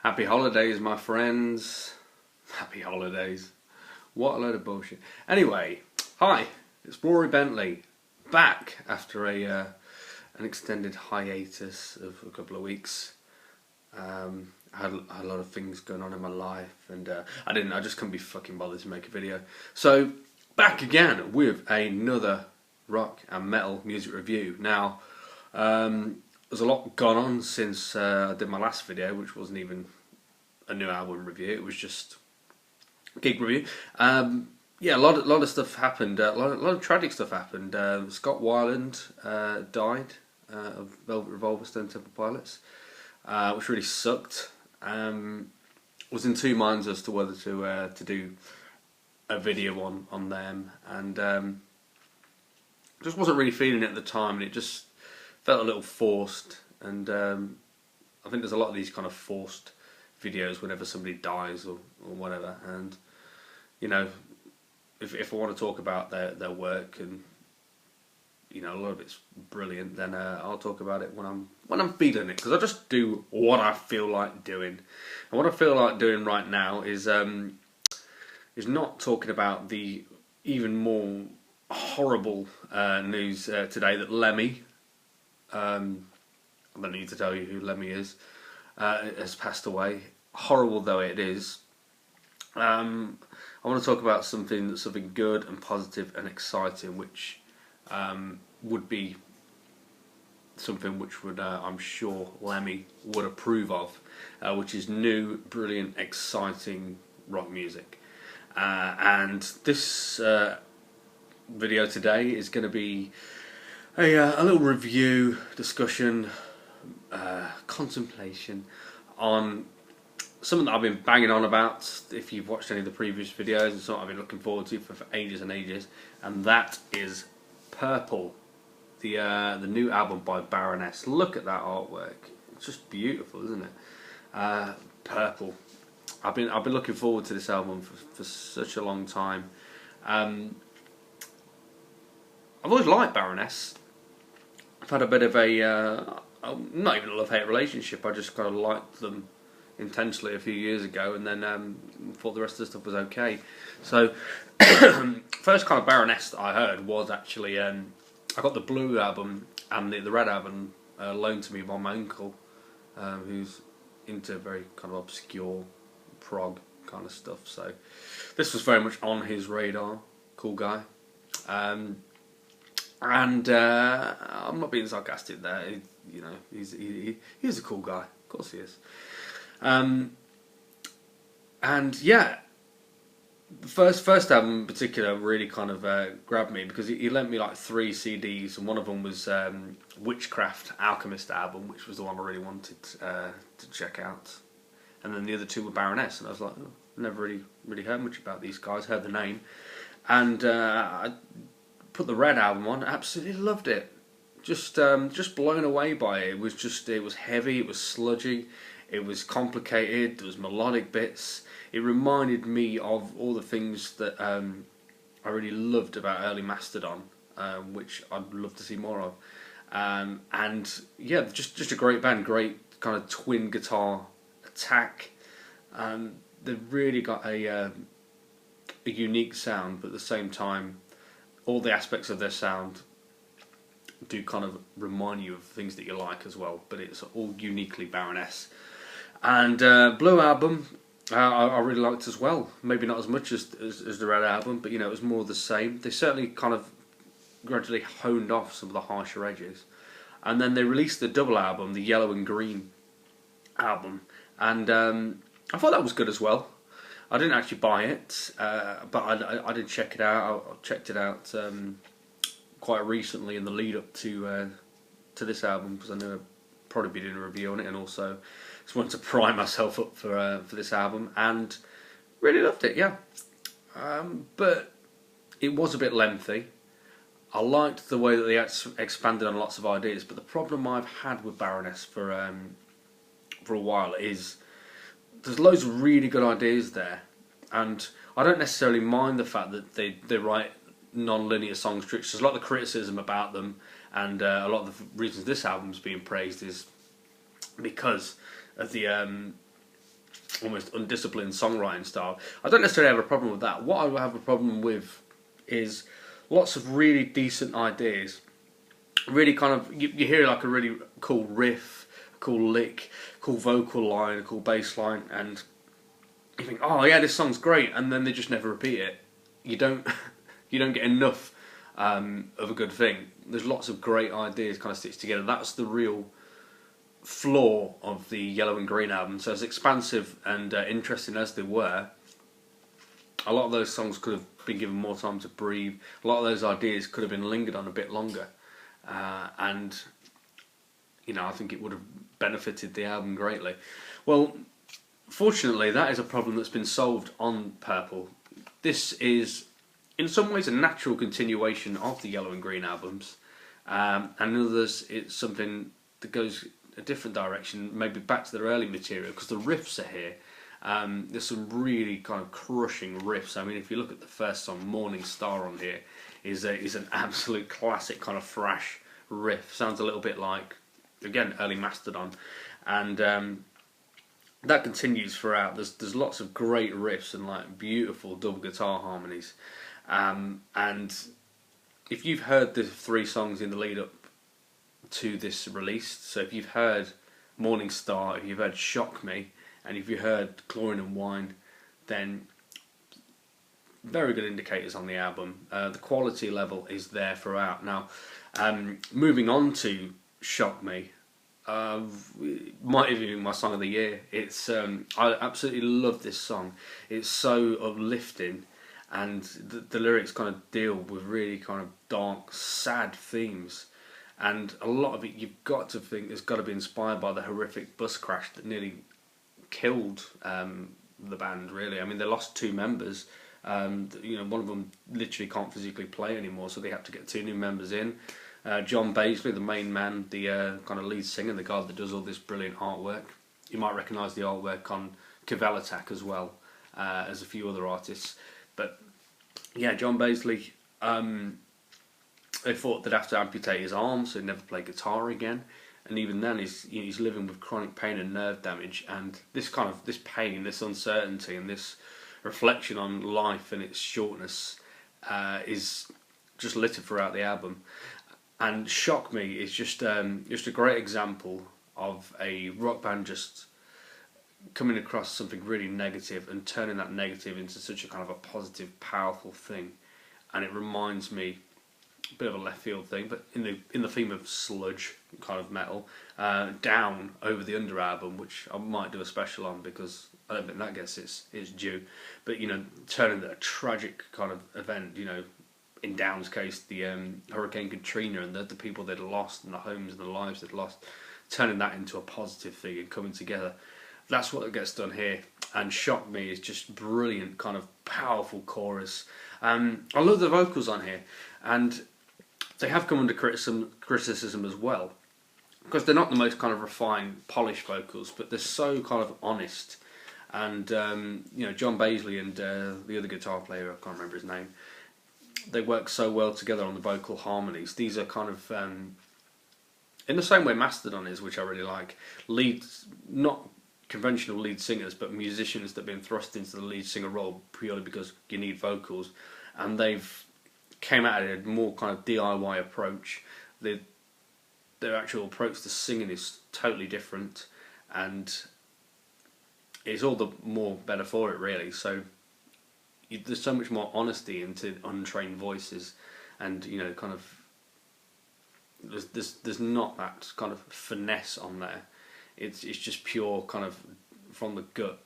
Happy holidays, my friends. Happy holidays. What a load of bullshit. Anyway, hi, it's Rory Bentley, back after an extended hiatus of a couple of weeks. I had a lot of things going on in my life, and I just couldn't be fucking bothered to make a video. So, back again with another rock and metal music review. Now, there's a lot gone on since I did my last video, which wasn't even a new album review. It was just a gig review. Yeah, a lot of stuff happened. A lot of tragic stuff happened. Scott Weiland died of Velvet Revolver, Stone Temple Pilots, which really sucked. Was in two minds as to whether to do a video on them, and just wasn't really feeling it at the time, and it just felt a little forced. And I think there's a lot of these kind of forced videos whenever somebody dies or whatever. And you know, if I want to talk about their work, and you know, a lot of it's brilliant, then I'll talk about it when I'm feeling it, because I just do what I feel like doing. And what I feel like doing right now is not talking about the even more horrible news today that Lemmy, I don't need to tell you who Lemmy is, has passed away. Horrible though it is, I want to talk about something good and positive and exciting, which would be something which would I'm sure Lemmy would approve of, which is new, brilliant, exciting rock music. And this video today is going to be a little review, discussion, contemplation on something that I've been banging on about. If you've watched any of the previous videos, it's something I've been looking forward to for ages and ages, and that is Purple, the new album by Baroness. Look at that artwork; it's just beautiful, isn't it? Purple. I've been looking forward to this album for such a long time. I've always liked Baroness. I've had a bit of a not even a love-hate relationship. I just kind of liked them intensely a few years ago, and then thought the rest of the stuff was okay. So first kind of Baroness that I heard was actually I got the Blue album and the Red album loaned to me by my uncle, who's into very kind of obscure prog kind of stuff. So this was very much on his radar. Cool guy. And I'm not being sarcastic there. You know, he's a cool guy. Of course he is. And yeah, the first album in particular really kind of grabbed me, because he lent me like 3 CDs, and one of them was Witchcraft Alchemist album, which was the one I really wanted to check out. And then the other 2 were Baroness, and I was like, oh, never really heard much about these guys. Heard the name, and I put the Red album on. Absolutely loved it. Just blown away by it. It was heavy. It was sludgy. It was complicated. There was melodic bits. It reminded me of all the things that I really loved about early Mastodon, which I'd love to see more of. And yeah, just a great band. Great kind of twin guitar attack. They've really got a unique sound, but at the same time, all the aspects of their sound do kind of remind you of things that you like as well, but it's all uniquely Baroness. And Blue album I really liked as well. Maybe not as much as the Red album, but you know, it was more of the same. They certainly kind of gradually honed off some of the harsher edges. And then they released the double album, the Yellow and Green album, and I thought that was good as well. I didn't actually buy it, but I did check it out. I checked it out quite recently in the lead up to this album, because I knew I'd probably be doing a review on it, and also just wanted to prime myself up for this album, and really loved it. Yeah, but it was a bit lengthy. I liked the way that they expanded on lots of ideas, but the problem I've had with Baroness for a while is there's loads of really good ideas there, and I don't necessarily mind the fact that they write non-linear song structures. A lot of the criticism about them, and a lot of the reasons this album's being praised, is because of the almost undisciplined songwriting style. I don't necessarily have a problem with that. What I have a problem with is lots of really decent ideas. Really kind of, you hear like a really cool riff, a cool lick, cool vocal line, a cool bass line, and you think, oh yeah, this song's great, and then they just never repeat it. You don't you don't get enough of a good thing. There's lots of great ideas kind of stitched together. That's the real flaw of the Yellow and Green album. So as expansive and interesting as they were, a lot of those songs could have been given more time to breathe. A lot of those ideas could have been lingered on a bit longer, and you know, I think it would have benefited the album greatly. Well, fortunately, that is a problem that's been solved on Purple. This is, in some ways, a natural continuation of the Yellow and Green albums, and in others, it's something that goes a different direction, maybe back to their early material, because the riffs are here. There's some really kind of crushing riffs. I mean, if you look at the first song, Morning Star, on here, is an absolute classic kind of thrash riff. Sounds a little bit like, again, early Mastodon, and that continues throughout. There's lots of great riffs and like beautiful double guitar harmonies, and if you've heard the 3 songs in the lead up to this release, so if you've heard Morning Star, if you've heard Shock Me, and if you heard Chlorine and Wine, then very good indicators on the album. The quality level is there throughout. Now, moving on to Shock Me, might even be my song of the year. It's I absolutely love this song. It's so uplifting, and the lyrics kind of deal with really kind of dark, sad themes. And a lot of it, you've got to think, has got to be inspired by the horrific bus crash that nearly killed the band. Really, I mean, they lost 2 members. You know, one of them literally can't physically play anymore, so they had to get 2 new members in. John Baisley, the main man, the kind of lead singer, the guy that does all this brilliant artwork. You might recognise the artwork on Cavell Attack as well as a few other artists. But yeah, John Baisley. They thought they'd have to amputate his arm, so he'd never play guitar again. And even then, he's living with chronic pain and nerve damage. And this pain, this uncertainty, and this reflection on life and its shortness is just littered throughout the album. And Shock Me is just a great example of a rock band just coming across something really negative and turning that negative into such a kind of a positive, powerful thing. And it reminds me, a bit of a left field thing, but in the theme of sludge kind of metal, Down, Over the Under album, which I might do a special on because I don't think that gets its due. But you know, turning a tragic kind of event, you know, in Down's case, the Hurricane Katrina and the people they'd lost and the homes and the lives they'd lost, turning that into a positive thing and coming together. That's what gets done here. And Shock Me is just brilliant, kind of powerful chorus. I love the vocals on here, and they have come under criticism as well, because they're not the most kind of refined, polished vocals, but they're so kind of honest. And you know, John Baisley and the other guitar player, I can't remember his name, they work so well together on the vocal harmonies. These are kind of in the same way Mastodon is, which I really like. Not conventional lead singers, but musicians that have been thrust into the lead singer role purely because you need vocals, and they've came at it a more kind of DIY approach. Their actual approach to singing is totally different, and it's all the more better for it, really. So there's so much more honesty into untrained voices, and you know, kind of there's not that kind of finesse on there. It's just pure kind of from the gut,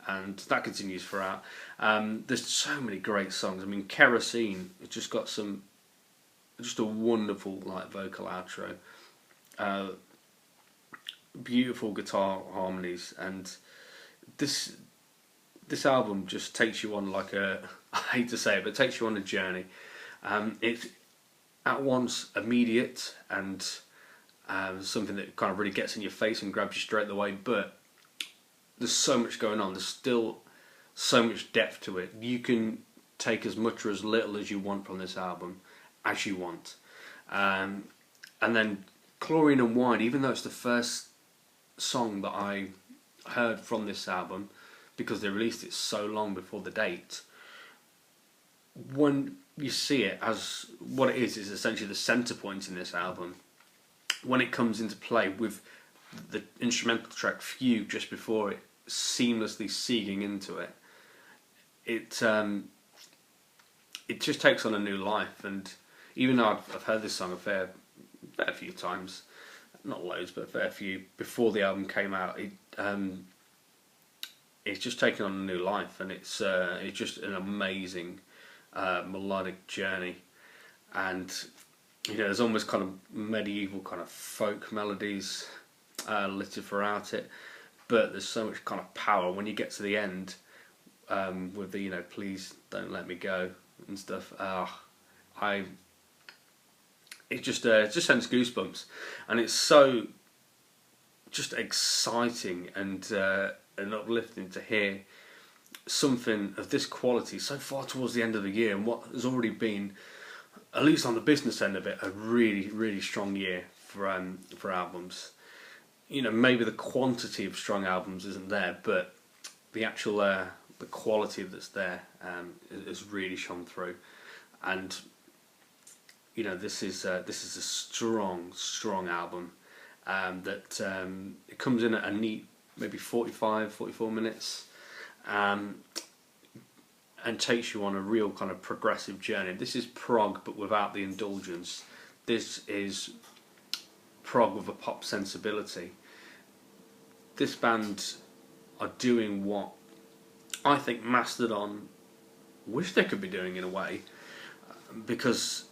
and that continues throughout. There's so many great songs. I mean, Kerosene, it's just got just a wonderful like vocal outro, beautiful guitar harmonies, and this album just takes you on like I hate to say it, but it takes you on a journey. It's at once immediate and something that kind of really gets in your face and grabs you straight away, but there's so much going on. There's still so much depth to it. You can take as much or as little as you want from this album as you want. And then Chlorine and Wine, even though it's the first song that I heard from this album, because they released it so long before the date, when you see it as what it is essentially the centre point in this album, when it comes into play with the instrumental track Fugue just before it seamlessly seeding into it, it just takes on a new life. And even though I've heard this song a fair few times, not loads but a fair few before the album came out, it's just taken on a new life, and it's just an amazing melodic journey. And there's almost kind of medieval kind of folk melodies littered throughout it, but there's so much kind of power when you get to the end with the please don't let me go and stuff. It just sends goosebumps, and it's so just exciting and uplifting to hear something of this quality so far towards the end of the year, and what has already been, at least on the business end of it, a really strong year for albums. Maybe the quantity of strong albums isn't there, but the actual the quality that's there has really shone through. And this is a strong album that it comes in at a neat maybe 44 minutes, and takes you on a real kind of progressive journey. This is prog but without the indulgence. This is prog with a pop sensibility. This band are doing what I think Mastodon wish they could be doing in a way, because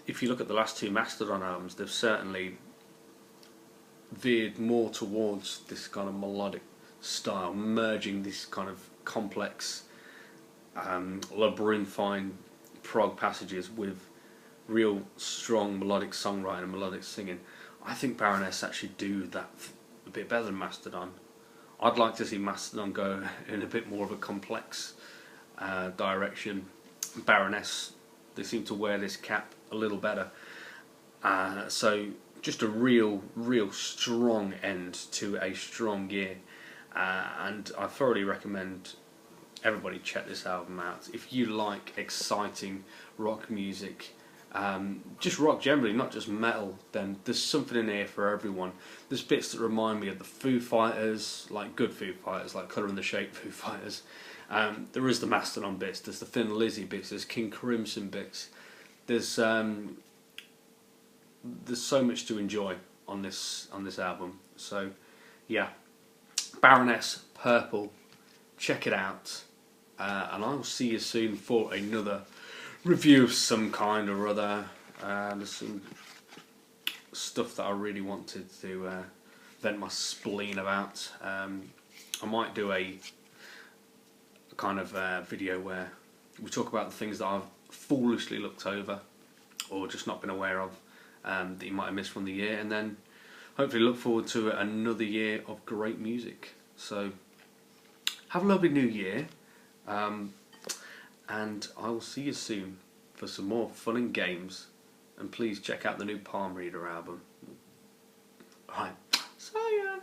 if you look at the last two Mastodon albums, they've certainly veered more towards this kind of melodic style, merging this kind of complex labyrinthine prog passages with real strong melodic songwriting and melodic singing. I think Baroness actually do that a bit better than Mastodon. I'd like to see Mastodon go in a bit more of a complex direction. Baroness, they seem to wear this cap a little better. So just a real strong end to a strong year, and I thoroughly recommend everybody check this album out. If you like exciting rock music, just rock generally, not just metal, then there's something in here for everyone. There's bits that remind me of the Foo Fighters, like good Foo Fighters, like Colour and the Shape Foo Fighters. There is the Mastodon bits, there's the Thin Lizzy bits, there's King Crimson bits. There's so much to enjoy on this album. So yeah, Baroness Purple, check it out, and I'll see you soon for another review of some kind or other. There's some stuff that I really wanted to vent my spleen about. I might do a kind of video where we talk about the things that I've foolishly looked over or just not been aware of, that you might have missed from the year, and then hopefully look forward to another year of great music. So have a lovely new year, and I will see you soon for some more fun and games, and please check out the new Palm Reader album. Alright, see ya!